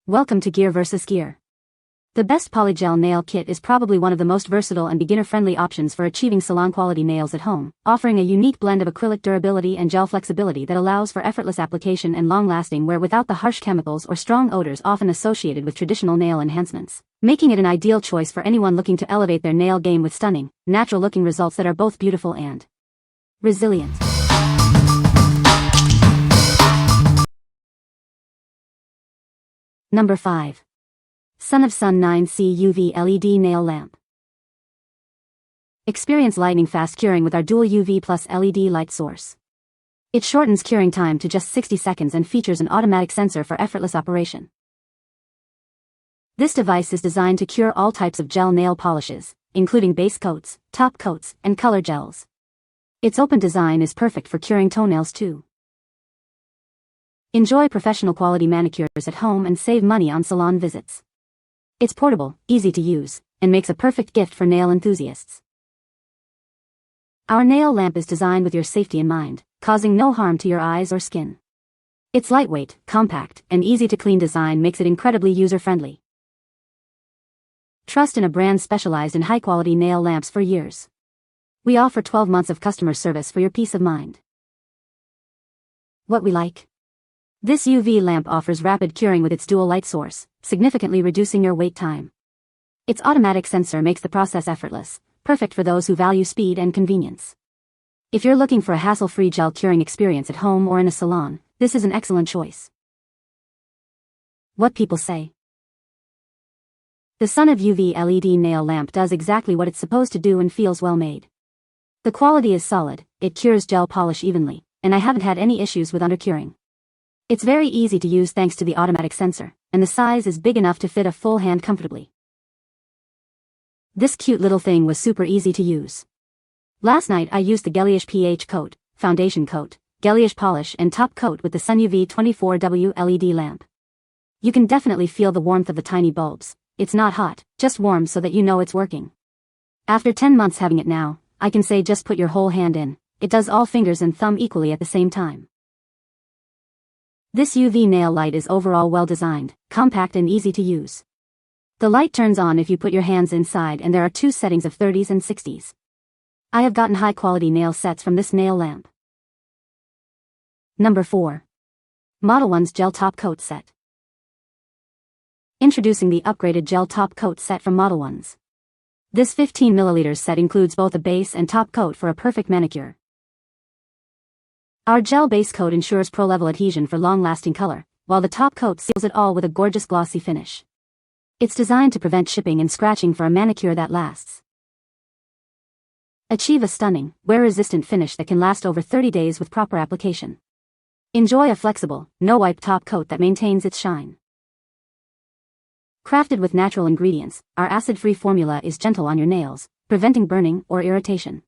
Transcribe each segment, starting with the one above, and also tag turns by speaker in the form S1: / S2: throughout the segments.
S1: Welcome to Gear vs. Gear. The best Polygel Nail Kit is probably one of the most versatile and beginner-friendly options for achieving salon-quality nails at home, offering a unique blend of acrylic durability and gel flexibility that allows for effortless application and long-lasting wear without the harsh chemicals or strong odors often associated with traditional nail enhancements, making it an ideal choice for anyone looking to elevate their nail game with stunning, natural-looking results that are both beautiful and resilient. Number 5. SUNUV Sun 9C UV LED Nail Lamp. Experience lightning fast curing with our dual UV plus LED light source. It shortens curing time to just 60 seconds and features an automatic sensor for effortless operation. This device is designed to cure all types of gel nail polishes, including base coats, top coats, and color gels. Its open design is perfect for curing toenails too. Enjoy professional quality manicures at home and save money on salon visits. It's portable, easy to use, and makes a perfect gift for nail enthusiasts. Our nail lamp is designed with your safety in mind, causing no harm to your eyes or skin. Its lightweight, compact, and easy-to-clean design makes it incredibly user-friendly. Trust in a brand specialized in high-quality nail lamps for years. We offer 12 months of customer service for your peace of mind. What we like? This UV lamp offers rapid curing with its dual light source, significantly reducing your wait time. Its automatic sensor makes the process effortless, perfect for those who value speed and convenience. If you're looking for a hassle-free gel curing experience at home or in a salon, this is an excellent choice. What people say. The SUNUV UV LED nail lamp does exactly what it's supposed to do and feels well made. The quality is solid, it cures gel polish evenly, and I haven't had any issues with undercuring. It's very easy to use thanks to the automatic sensor, and the size is big enough to fit a full hand comfortably. This cute little thing was super easy to use. Last night I used the GAOY pH coat, foundation coat, GAOY polish and top coat with the SUNUV 24W LED lamp. You can definitely feel the warmth of the tiny bulbs. It's not hot, just warm so that you know it's working. After 10 months having it now, I can say just put your whole hand in. It does all fingers and thumb equally at the same time. This UV nail light is overall well designed, compact and easy to use. The light turns on if you put your hands inside and there are 2 settings of 30s and 60s. I have gotten high quality nail sets from this nail lamp. Number 4. MODELONES Gel Top Coat Set. Introducing the upgraded Gel Top Coat Set from MODELONES. This 15 ml set includes both a base and top coat for a perfect manicure. Our gel base coat ensures pro-level adhesion for long-lasting color, while the top coat seals it all with a gorgeous glossy finish. It's designed to prevent chipping and scratching for a manicure that lasts. Achieve a stunning, wear-resistant finish that can last over 30 days with proper application. Enjoy a flexible, no-wipe top coat that maintains its shine. Crafted with natural ingredients, our acid-free formula is gentle on your nails, preventing burning or irritation.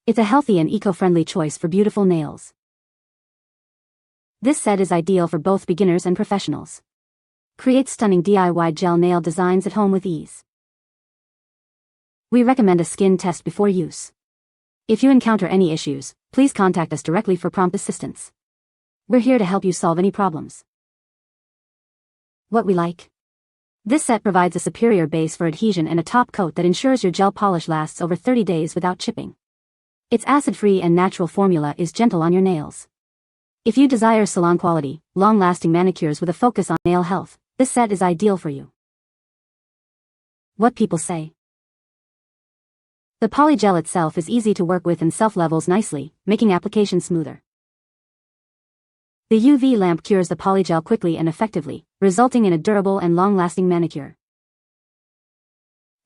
S1: It's a healthy and eco-friendly choice for beautiful nails. This set is ideal for both beginners and professionals. Create stunning DIY gel nail designs at home with ease. We recommend a skin test before use. If you encounter any issues, please contact us directly for prompt assistance. We're here to help you solve any problems. What we like? This set provides a superior base for adhesion and a top coat that ensures your gel polish lasts over 30 days without chipping. Its acid-free and natural formula is gentle on your nails. If you desire salon-quality, long-lasting manicures with a focus on nail health, this set is ideal for you. What people say. The polygel itself is easy to work with and self-levels nicely, making application smoother. The UV lamp cures the polygel quickly and effectively, resulting in a durable and long-lasting manicure.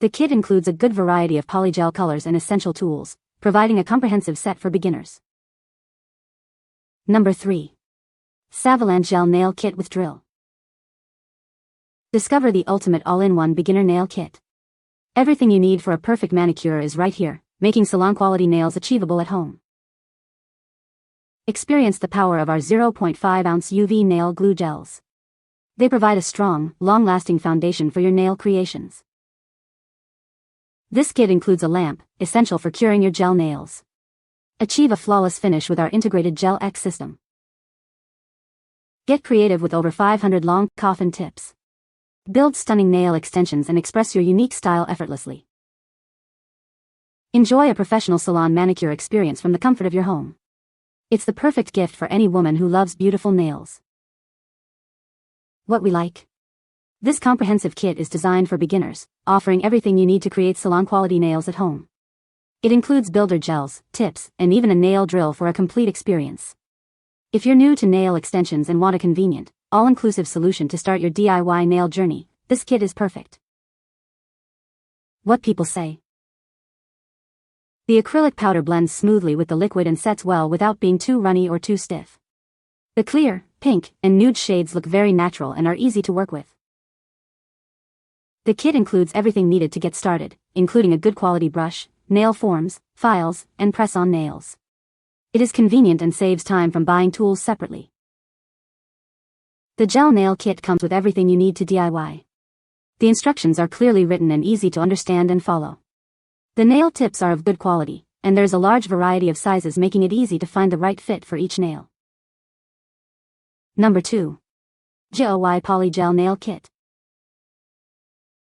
S1: The kit includes a good variety of polygel colors and essential tools, providing a comprehensive set for beginners. Number 3. SAVILAND Gel Nail Kit with Drill. Discover the ultimate all-in-one beginner nail kit. Everything you need for a perfect manicure is right here, making salon-quality nails achievable at home. Experience the power of our 0.5-ounce UV nail glue gels. They provide a strong, long-lasting foundation for your nail creations. This kit includes a lamp, essential for curing your gel nails. Achieve a flawless finish with our integrated Gel X system. Get creative with over 500 long, coffin tips. Build stunning nail extensions and express your unique style effortlessly. Enjoy a professional salon manicure experience from the comfort of your home. It's the perfect gift for any woman who loves beautiful nails. What we like. This comprehensive kit is designed for beginners, offering everything you need to create salon-quality nails at home. It includes builder gels, tips, and even a nail drill for a complete experience. If you're new to nail extensions and want a convenient, all-inclusive solution to start your DIY nail journey, this kit is perfect. What people say. The acrylic powder blends smoothly with the liquid and sets well without being too runny or too stiff. The clear, pink, and nude shades look very natural and are easy to work with. The kit includes everything needed to get started, including a good quality brush, nail forms, files, and press-on nails. It is convenient and saves time from buying tools separately. The gel nail kit comes with everything you need to DIY. The instructions are clearly written and easy to understand and follow. The nail tips are of good quality, and there's a large variety of sizes making it easy to find the right fit for each nail. Number 2. GAOY Polygel Nail Kit.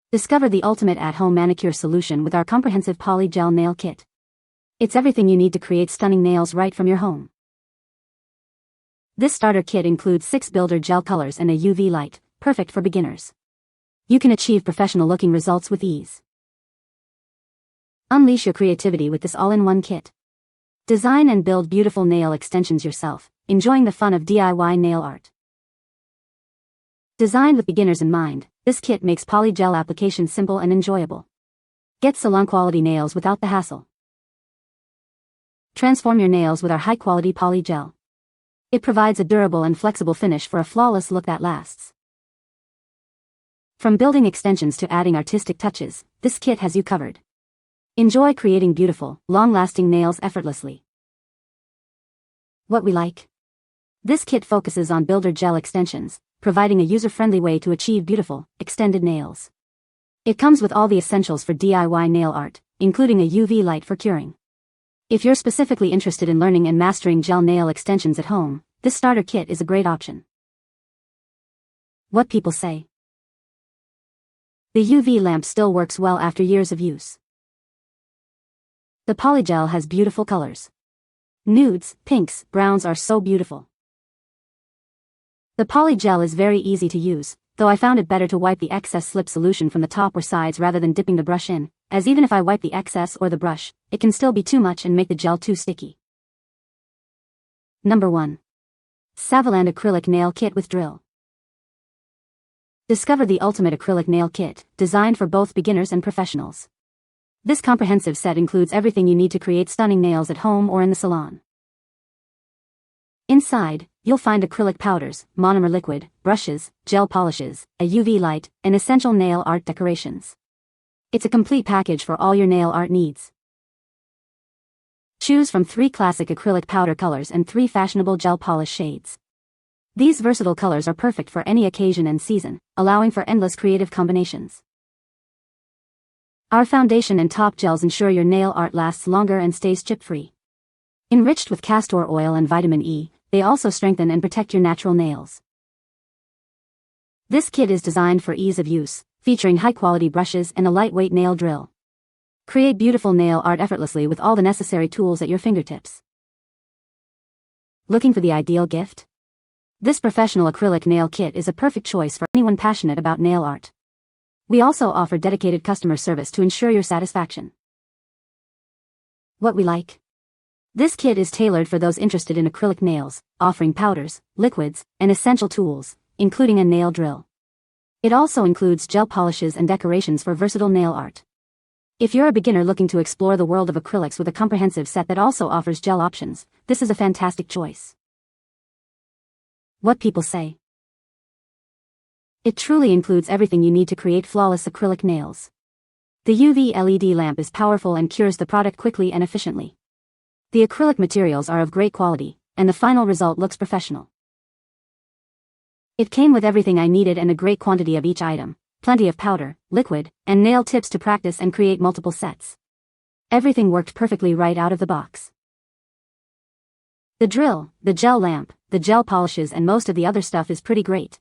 S1: Discover the ultimate at-home manicure solution with our comprehensive Polygel Nail Kit. It's everything you need to create stunning nails right from your home. This starter kit includes 6 builder gel colors and a UV light, perfect for beginners. You can achieve professional-looking results with ease. Unleash your creativity with this all-in-one kit. Design and build beautiful nail extensions yourself, enjoying the fun of DIY nail art. Designed with beginners in mind, this kit makes polygel application simple and enjoyable. Get salon-quality nails without the hassle. Transform your nails with our high-quality polygel. It provides a durable and flexible finish for a flawless look that lasts. From building extensions to adding artistic touches, this kit has you covered. Enjoy creating beautiful, long-lasting nails effortlessly. What we like. This kit focuses on builder gel extensions, providing a user-friendly way to achieve beautiful, extended nails. It comes with all the essentials for DIY nail art, including a UV light for curing. If you're specifically interested in learning and mastering gel nail extensions at home, this starter kit is a great option. What people say. The UV lamp still works well after years of use. The polygel has beautiful colors. Nudes, pinks, browns are so beautiful. The polygel is very easy to use, though I found it better to wipe the excess slip solution from the top or sides rather than dipping the brush in, as even if I wipe the excess or the brush, it can still be too much and make the gel too sticky. Number 1. SAVILAND Acrylic Nail Kit with Drill. Discover the ultimate acrylic nail kit, designed for both beginners and professionals. This comprehensive set includes everything you need to create stunning nails at home or in the salon. Inside, you'll find acrylic powders, monomer liquid, brushes, gel polishes, a UV light, and essential nail art decorations. It's a complete package for all your nail art needs. Choose from 3 classic acrylic powder colors and 3 fashionable gel polish shades. These versatile colors are perfect for any occasion and season, allowing for endless creative combinations. Our foundation and top gels ensure your nail art lasts longer and stays chip-free. Enriched with castor oil and vitamin E, they also strengthen and protect your natural nails. This kit is designed for ease of use, featuring high-quality brushes and a lightweight nail drill. Create beautiful nail art effortlessly with all the necessary tools at your fingertips. Looking for the ideal gift? This professional acrylic nail kit is a perfect choice for anyone passionate about nail art. We also offer dedicated customer service to ensure your satisfaction. What we like. This kit is tailored for those interested in acrylic nails, offering powders, liquids, and essential tools, including a nail drill. It also includes gel polishes and decorations for versatile nail art. If you're a beginner looking to explore the world of acrylics with a comprehensive set that also offers gel options, this is a fantastic choice. What people say. It truly includes everything you need to create flawless acrylic nails. The UV LED lamp is powerful and cures the product quickly and efficiently. The acrylic materials are of great quality, and the final result looks professional. It came with everything I needed and a great quantity of each item, plenty of powder, liquid, and nail tips to practice and create multiple sets. Everything worked perfectly right out of the box. The drill, the gel lamp, the gel polishes and most of the other stuff is pretty great.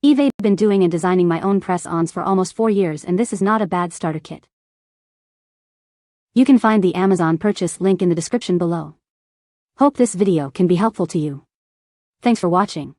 S1: I've been doing and designing my own press-ons for almost 4 years, and this is not a bad starter kit. You can find the Amazon purchase link in the description below. Hope this video can be helpful to you. Thanks for watching.